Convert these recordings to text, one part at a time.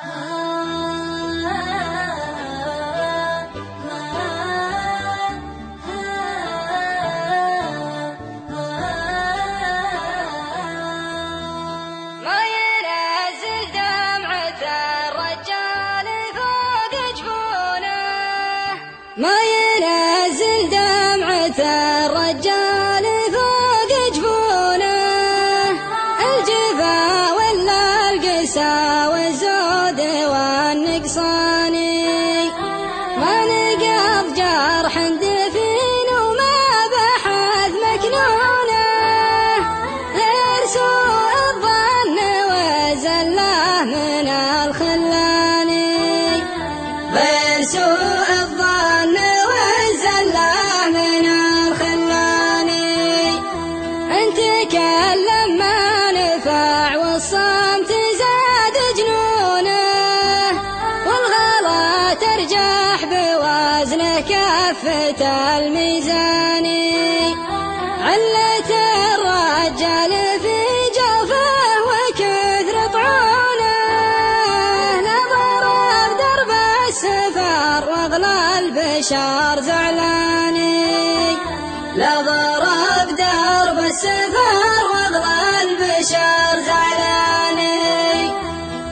ما ينزل دمعة الرجال فوق جفونه، الجفا ولا القسا والزود والنقصاني، ما نقض جرح دفين وما بحث مكنونه، غير سوء الظن وزله من الخلاني، غير سوء الظن وزله من الخلاني. انت تكلم ما نفع والصمت زاد جنونه، والغلط ترجح بوزنه كفة الميزاني، علة الرجال في جوفه وكثر طعونه، لا ضرب درب السفر واغلى البشر زعلاني، لا ضرب درب السفر واغلى البشر زعلاني.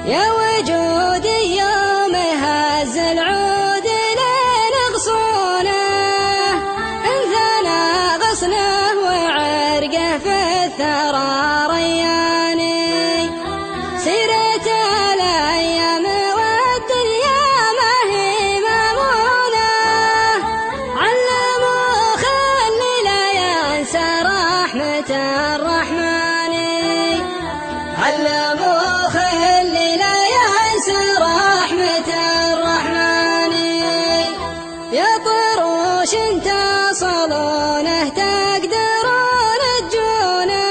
يا وجودي يوم هز العود لين غصونه، انثنى غصنه وعرقه في الثرى رياني، سيرة الايام والدنيا ما هي مامونه، علموا خلي لا ينسى رحمة الرحمن، علموا خلي لا ينسى رحمة الرحمن. يا طروش تصلونه تقدرون تجونه،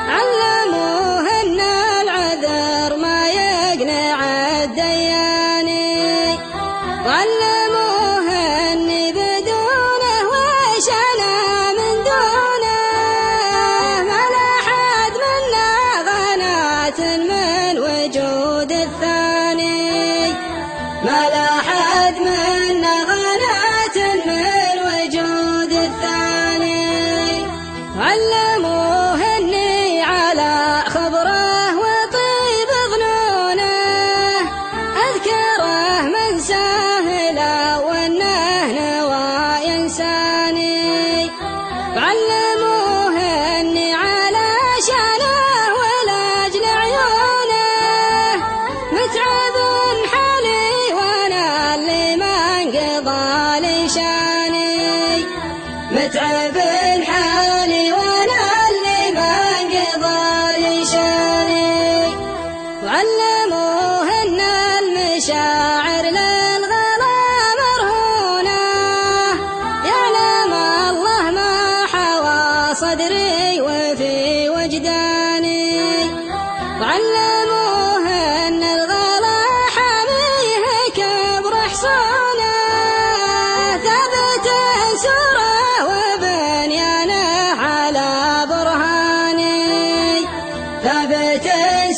علموه ان العذر ما يقنع الدياني، وعلموه اني بدونه وش انا من دونه، ما لحد منا غنات من وجود الثاني، ما لحد منا غنات من وجود الثاني. علموه اني على خبره وطيب ظنونه، اذكره من سهله وانه نوى ينساني، وعلموه اني على شانه ولاجل عيونه، متعب حالي وانا اللي ما انقضى لي شاني، متعب حالي وانا اللي ما انقضى لي شاني. وعلموه ان المشاعر للغلا مرهونه، يعلم الله ما حوى صدري وفي وجداني، وعلموه ان الغلا حاميه كبر حصونه، ثبت سوره وبنيانه على برهاني، ثبت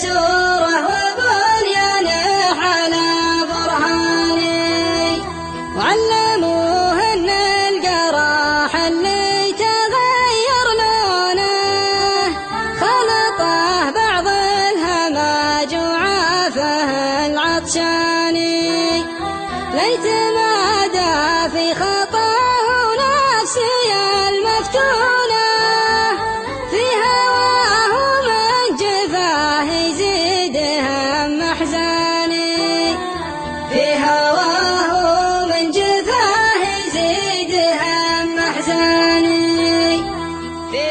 سوره وبنيانه على برهاني. وعلموه ان الجراح اللي تغير لونه، خلطه بعض الهماج وعافه العطشاني، ليت مادى في خطاه نفسي المفتونه، في هواه من جفاه يزيد هم احزاني، في هواه من جفاه يزيد هم احزاني، في